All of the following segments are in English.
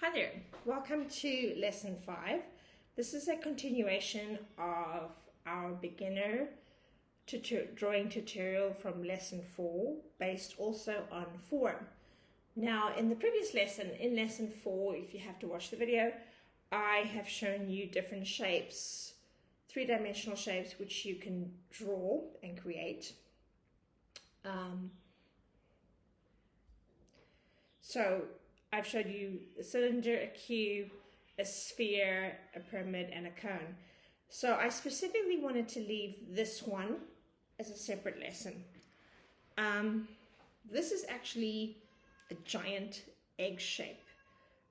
Hi there, welcome to lesson 5. This is a continuation of our beginner drawing tutorial from lesson 4, based also on form. Now in the previous lesson, in lesson 4, if you have to watch the video, I have shown you different shapes, three-dimensional shapes which you can draw and create. So I've showed you a cylinder, a cube, a sphere, a pyramid, and a cone. So I specifically wanted to leave this one as a separate lesson. This is actually a giant egg shape,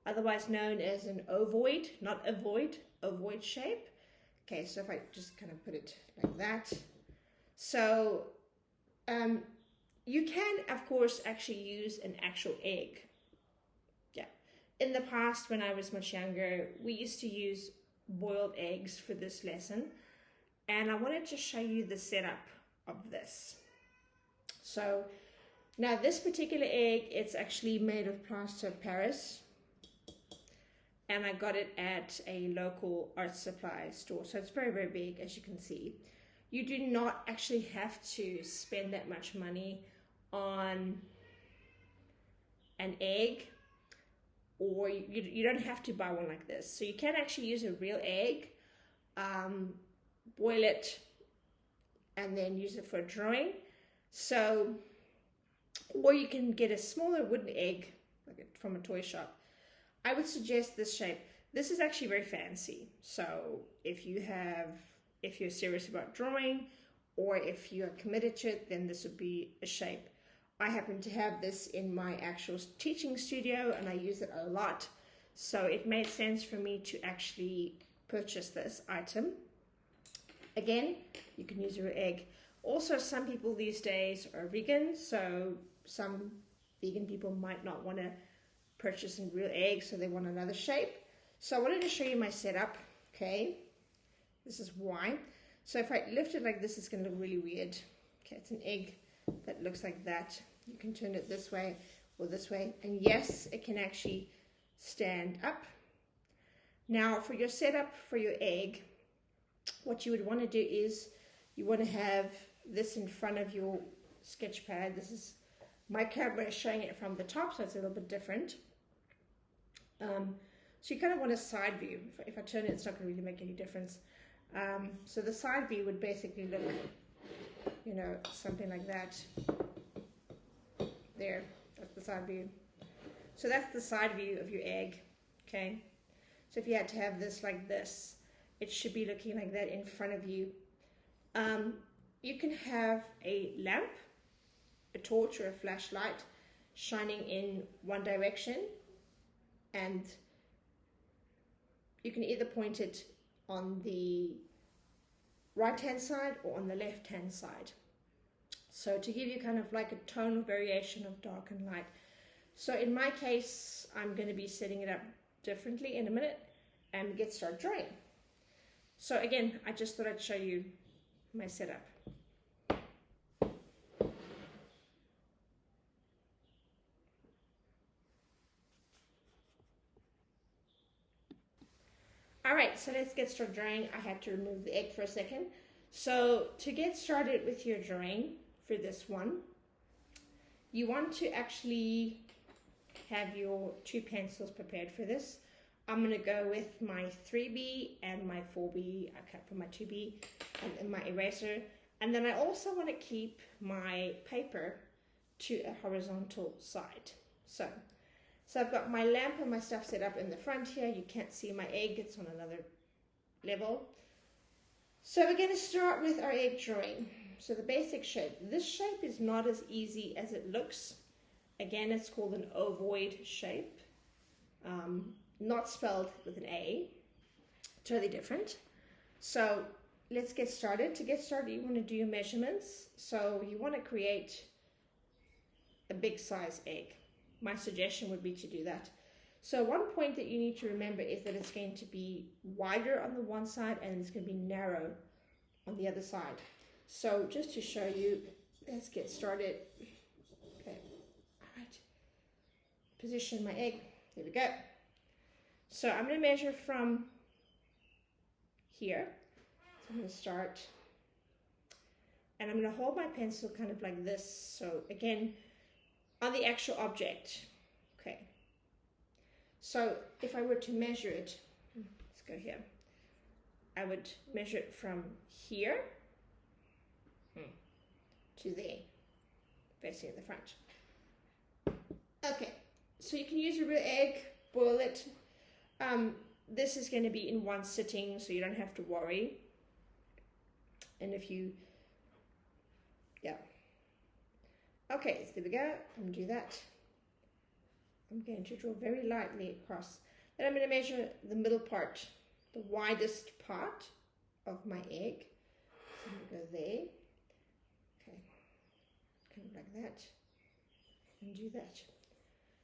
otherwise known as an ovoid, not a void, ovoid shape. Okay, so if I just kind of put it like that. So you can, of course, actually use an actual egg. In the past, when I was much younger, we used to use boiled eggs for this lesson, and I wanted to show you the setup of this. So now this particular egg, it's actually made of plaster of Paris, and I got it at a local art supply store, so it's very, very big, as you can see. You do not actually have to spend that much money on an egg, or you don't have to buy one like this. So you can actually use a real egg, boil it, and then use it for a drawing. So, or you can get a smaller wooden egg from a toy shop. I would suggest this shape. This is actually very fancy. So if you're serious about drawing, or if you're committed to it, then this would be a shape. I happen to have this in my actual teaching studio, and I use it a lot, so it made sense for me to actually purchase this item. Again, you can use your egg. Also, some people these days are vegan, so some vegan people might not want to purchase a real egg, so they want another shape. So I wanted to show you my setup. Okay, this is why. So if I lift it like this, it's going to look really weird. Okay, it's an egg that looks like that. You can turn it this way or this way, and yes, it can actually stand up. Now for your setup for your egg, what you would want to do is you want to have this in front of your sketch pad. This is my camera is showing it from the top, so it's a little bit different. So you kind of want a side view. If I turn it, it's not going to really make any difference. So the side view would basically look, you know, something like that. There, that's the side view. So that's the side view of your egg, okay? So if you had to have this like this, it should be looking like that in front of you. You can have a lamp, a torch, or a flashlight shining in one direction, and you can either point it on the right-hand side or on the left-hand side. So to give you kind of like a tonal variation of dark and light. So in my case, I'm going to be setting it up differently in a minute and get started drawing. So again, I just thought I'd show you my setup. Alright, so let's get started drawing. I had to remove the egg for a second. So to get started with your drawing for this one, you want to actually have your 2 pencils prepared for this. I'm going to go with my 3B and my 4B. I cut from my 2B and my eraser. And then I also want to keep my paper to a horizontal side. So I've got my lamp and my stuff set up in the front here. You can't see my egg, it's on another level. So we're going to start with our egg drawing. So the basic shape. This shape is not as easy as it looks. Again, it's called an ovoid shape. Not spelled with an A. Totally different. So let's get started. To get started, you want to do your measurements. So you want to create a big size egg. My suggestion would be to do that. So one point that you need to remember is that it's going to be wider on the one side and it's going to be narrow on the other side. So just to show you, let's get started. Okay, all right. Position my egg. There we go. So I'm going to measure from here. So I'm going to start, and I'm going to hold my pencil kind of like this. So again, on the actual object. Okay. So if I were to measure it, let's go here. I would measure it from here to there, facing at the front. Okay, so you can use a real egg, boil it. This is going to be in one sitting, so you don't have to worry. And if you, yeah. Okay, so there we go. I'm going to do that. I'm going to draw very lightly across. Then I'm going to measure the middle part, the widest part of my egg. So I'm going to go there. Okay, kind of like that. And do that.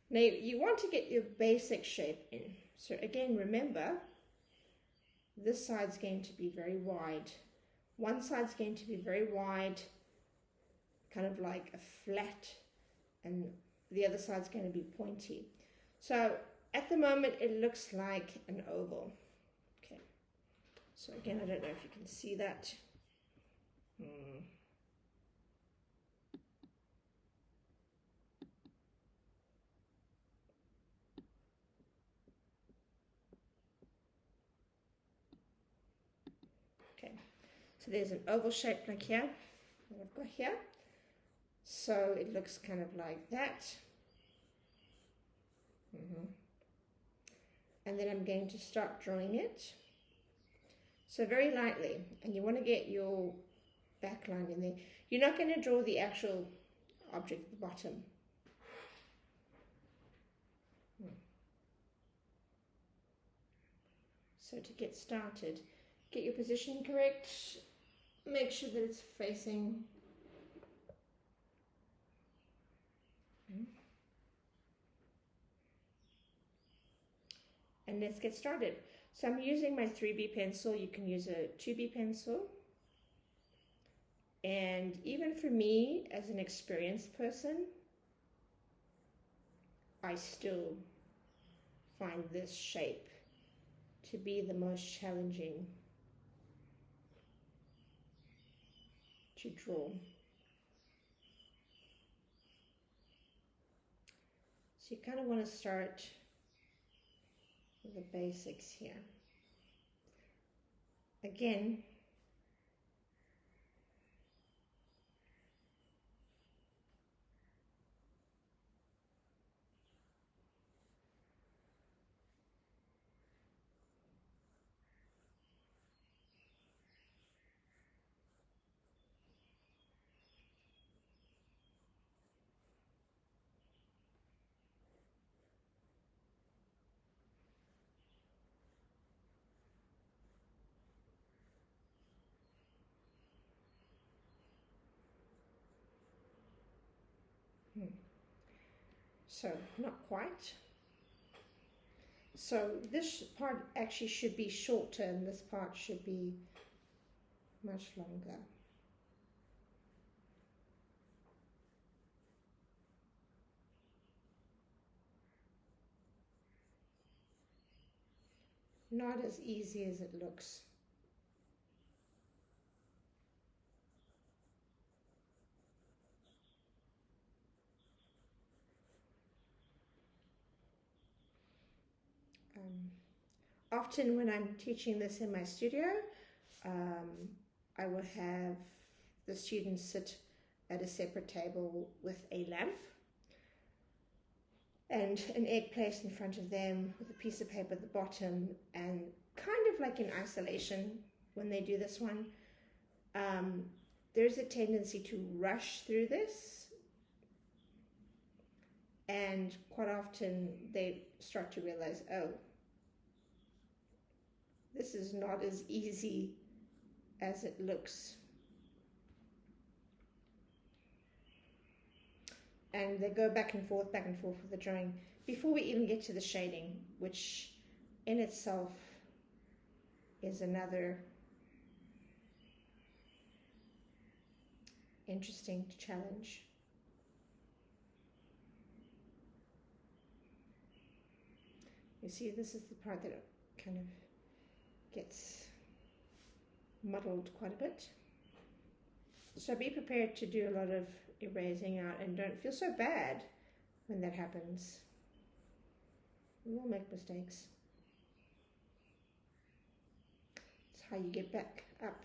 Now you want to get your basic shape in. So again, remember, this side's going to be very wide. One side's going to be very wide, kind of like a flat, and the other side's going to be pointy. So at the moment, it looks like an oval. Okay. So again, I don't know if you can see that. Okay, so there's an oval shape like here, that I've got here. So it looks kind of like that. And then I'm going to start drawing it. So very lightly, and you want to get your back line in there. You're not going to draw the actual object at the bottom. So to get started, get your position correct, make sure that it's facing. And let's get started. So I'm using my 3B pencil. You can use a 2B pencil. And even for me, as an experienced person, I still find this shape to be the most challenging to draw. So you kind of want to start with the basics here. Again, so not quite. So this part actually should be shorter and this part should be much longer. Not as easy as it looks. Often when I'm teaching this in my studio, I will have the students sit at a separate table with a lamp and an egg placed in front of them with a piece of paper at the bottom, and kind of like in isolation when they do this one. There's a tendency to rush through this, and quite often they start to realize, oh, this is not as easy as it looks. And they go back and forth with the drawing before we even get to the shading, which in itself is another interesting challenge. You see, this is the part that kind of gets muddled quite a bit. So be prepared to do a lot of erasing out, and don't feel so bad when that happens. We all make mistakes. It's how you get back up.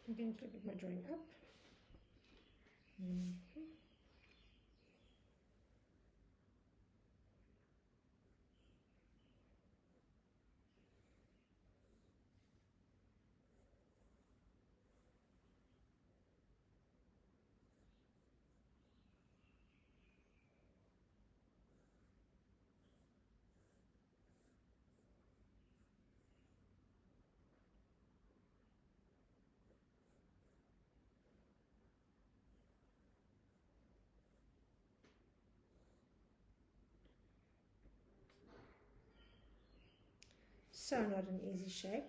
I'm going to look at my drawing up. So not an easy shape.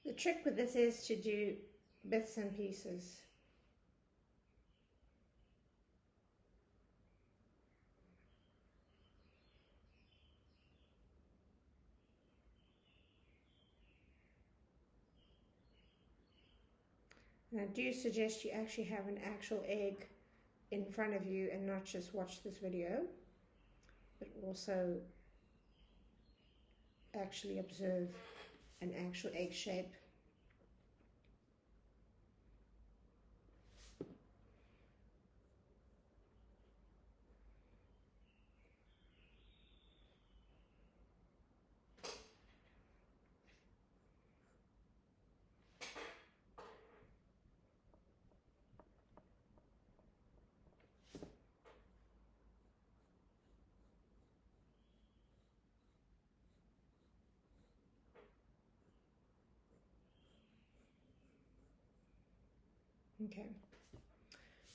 The trick with this is to do bits and pieces. And I do suggest you actually have an actual egg in front of you and not just watch this video, but also actually observe an actual egg shape. Okay,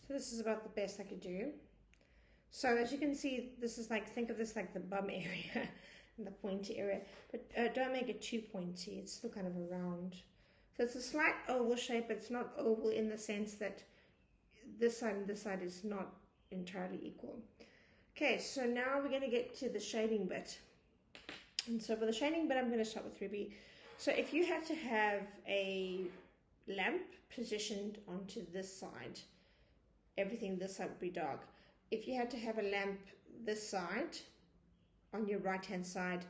so this is about the best I could do. So as you can see, this is like, think of this like the bum area and the pointy area, but don't make it too pointy, it's still kind of a round. So it's a slight oval shape, but it's not oval in the sense that this side and this side is not entirely equal. Okay, so now we're going to get to the shading bit. And so for the shading bit, I'm going to start with 3B. So if you had to have a lamp positioned onto this side, everything this side would be dark. If you had to have a lamp this side, on your right hand side,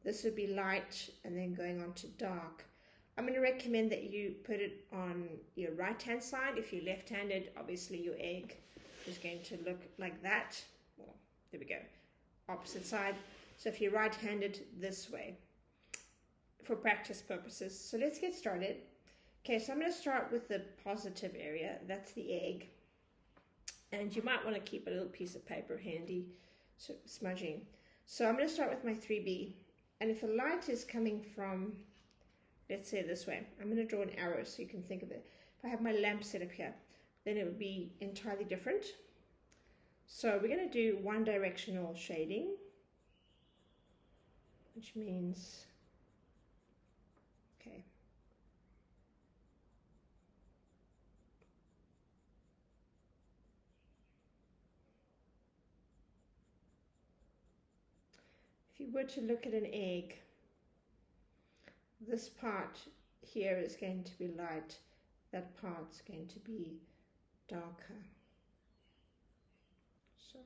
this would be light and then going on to dark. I'm going to recommend that you put it on your right hand side. If you're left handed, obviously your egg is going to look like that. Well, there we go, opposite side. So if you're right handed, this way, for practice purposes. So let's get started. Okay, so I'm going to start with the positive area, that's the egg. And you might want to keep a little piece of paper handy, so smudging. So I'm going to start with my 3B. And if the light is coming from, let's say this way, I'm going to draw an arrow so you can think of it. If I have my lamp set up here, then it would be entirely different. So we're going to do one directional shading, which means, okay, if you were to look at an egg, this part here is going to be light, that part's going to be darker. So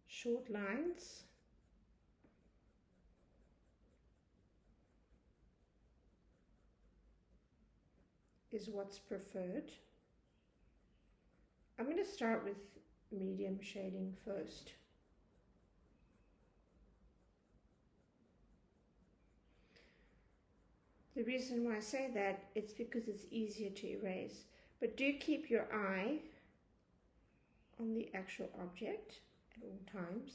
short lines, is what's preferred. I'm going to start with medium shading first. The reason why I say that, it's because it's easier to erase. But do keep your eye on the actual object at all times.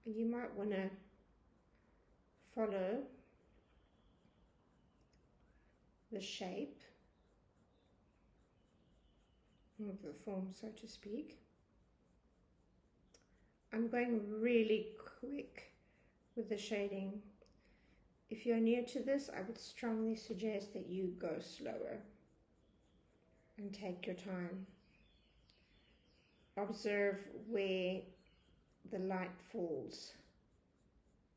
And you might want to follow the shape of the form, so to speak. I'm going really quick with the shading. If you're new to this, I would strongly suggest that you go slower and take your time. Observe where the light falls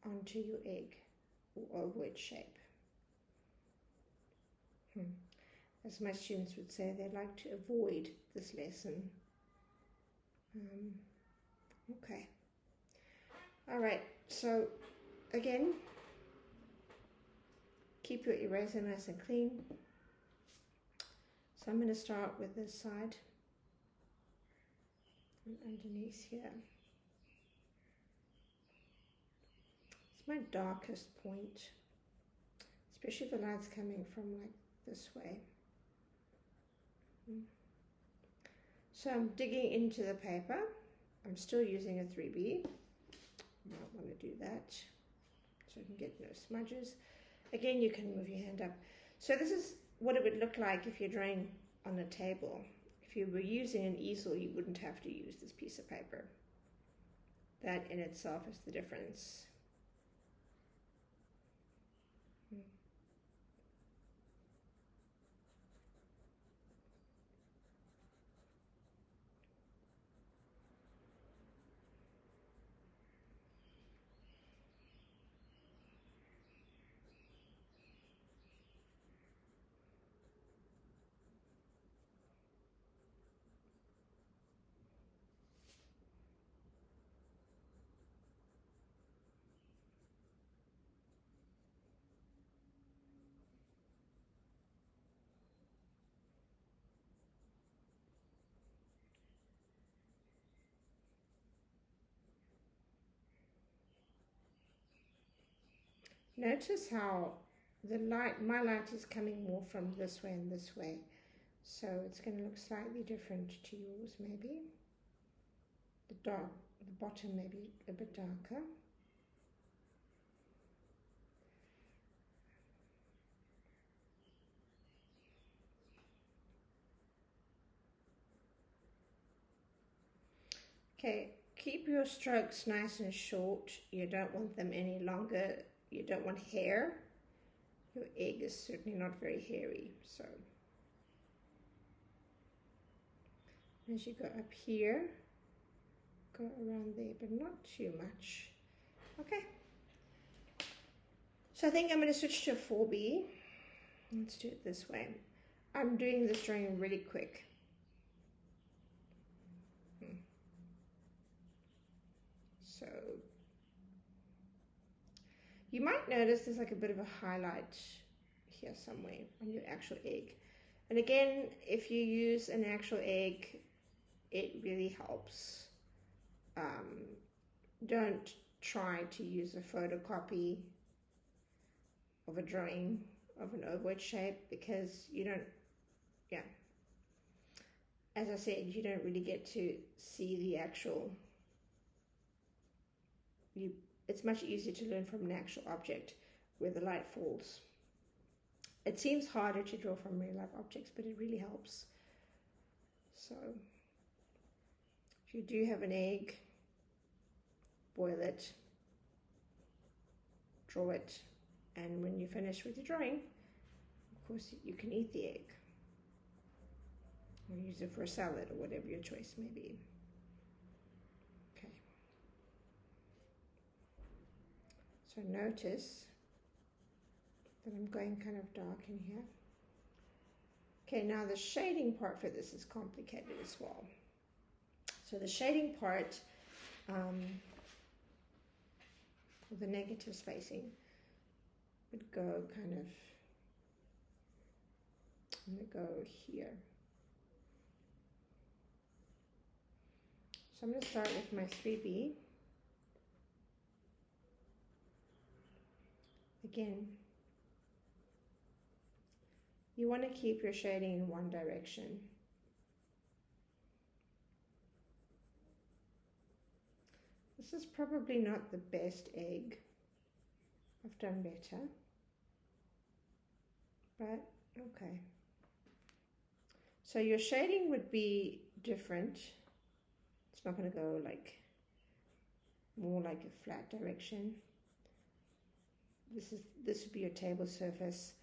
onto your egg or ovoid shape. As my students would say, they like to avoid this lesson. Okay. All right, so again, keep your eraser nice and clean. So I'm going to start with this side and underneath here. It's my darkest point, especially if the light's coming from like this way. So I'm digging into the paper. I'm still using a 3B. Might want to do that. so you can get no smudges. Again, you can move your hand up. So this is what it would look like if you're drawing on a table. If you were using an easel, you wouldn't have to use this piece of paper. That in itself is the difference. Notice how the light, my light is coming more from this way and this way. So it's going to look slightly different to yours maybe. The bottom maybe a bit darker. Okay, keep your strokes nice and short. You don't want them any longer. You don't want hair. Your egg is certainly not very hairy. So as you go up here, go around there, but not too much. Okay. So I think I'm going to switch to a 4B. Let's do it this way. I'm doing this drawing really quick. So you might notice there's like a bit of a highlight here somewhere on your actual egg. And again, if you use an actual egg, it really helps. Don't try to use a photocopy of a drawing of an ovoid shape, because you don't, as I said, you don't really get to see the actual, it's much easier to learn from an actual object where the light falls. It seems harder to draw from real life objects, but it really helps. So if you do have an egg, boil it, draw it, and when you finish with your drawing, of course, you can eat the egg or use it for a salad or whatever your choice may be. Okay. So notice that I'm going kind of dark in here. Okay, now the shading part for this is complicated as well. So the shading part, the negative spacing would go kind of, I'm going to go here. So I'm going to start with my 3B. Again, you want to keep your shading in one direction. This is probably not the best egg. I've done better, but okay. So your shading would be different. It's not going to go like more like a flat direction. This would be your table surface.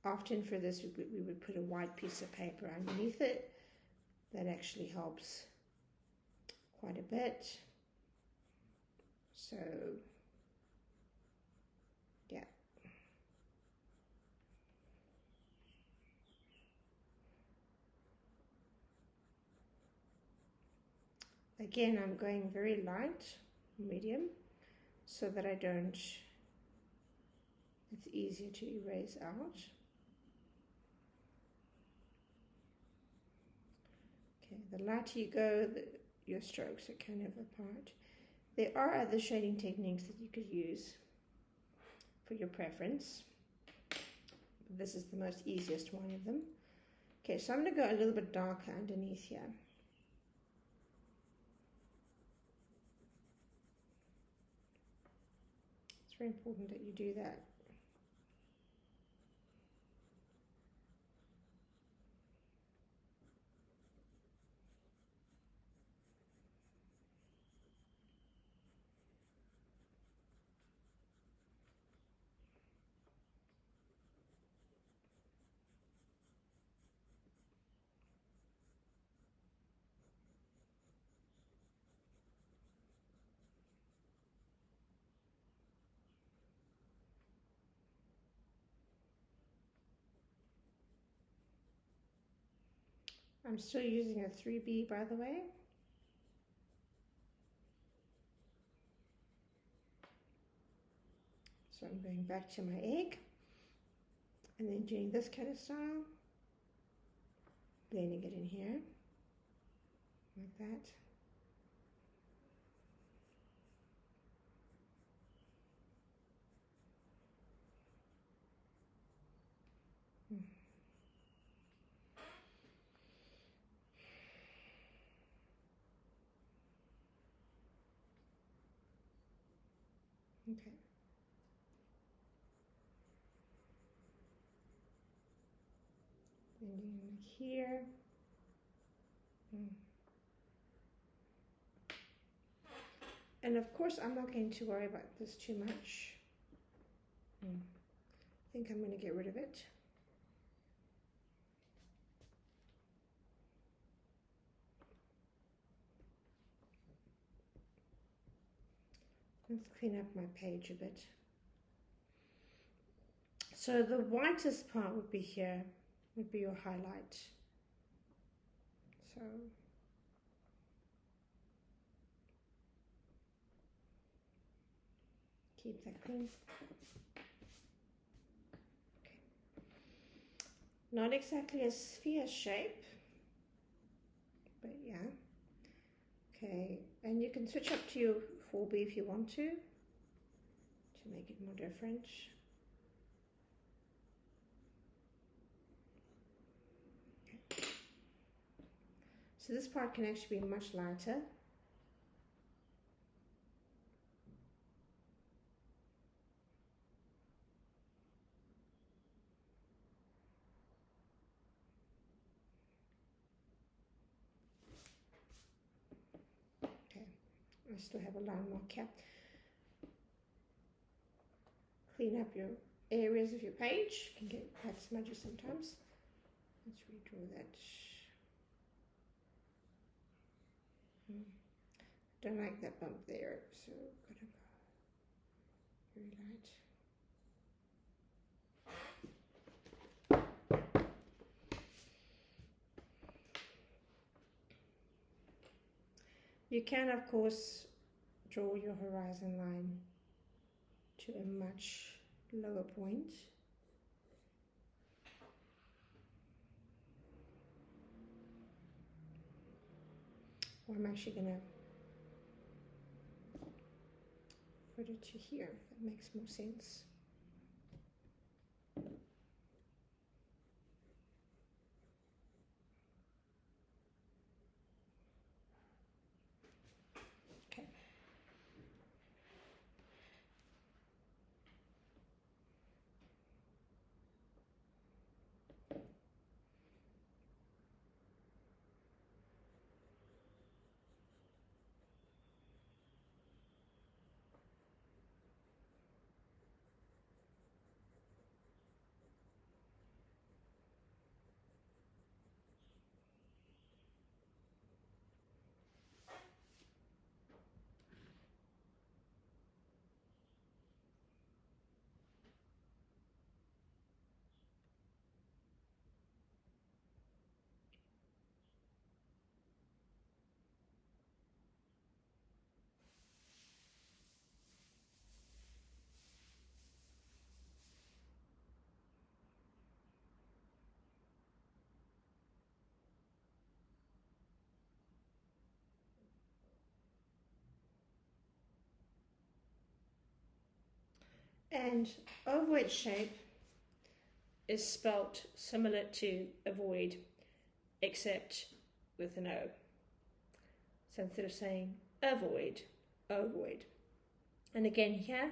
Often for this we would put a white piece of paper underneath it. That actually helps quite a bit. So yeah. Again, I'm going very light, medium, so that I don't, it's easier to erase out. Okay, the lighter you go, your strokes are kind of apart. There are other shading techniques that you could use for your preference. This is the most easiest one of them. Okay, so I'm going to go a little bit darker underneath here. It's very important that you do that. I'm still using a 3B, by the way. So I'm going back to my egg and then doing this kind of style, blending it in here, like that. Okay. Blending like here. And of course, I'm not going to worry about this too much. I think I'm going to get rid of it. Let's clean up my page a bit. So the whitest part would be here, would be your highlight. So keep that clean. Okay. Not exactly a sphere shape, but yeah. Okay, and you can switch up to your 4B if you want to make it more different. Okay. So this part can actually be much lighter. I still have a line mark here. Clean up your areas of your page. You can get quite smudgy sometimes. Let's redraw that. Don't like that bump there, so gotta go very light. You can, of course, draw your horizon line to a much lower point. Or I'm actually going to put it to here. That makes more sense. Okay. And ovoid shape is spelt similar to avoid, except with an O. So instead of saying avoid, ovoid. And again here,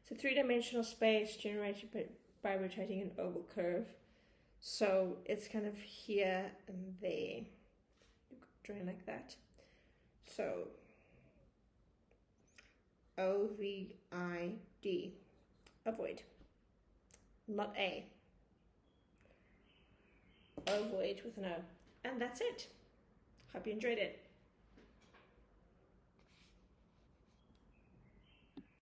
It's a three-dimensional space generated by rotating an oval curve. So it's kind of here and there, drawing like that. So O-V-I-D, ovoid, not A, ovoid with an O. And that's it. Hope you enjoyed it.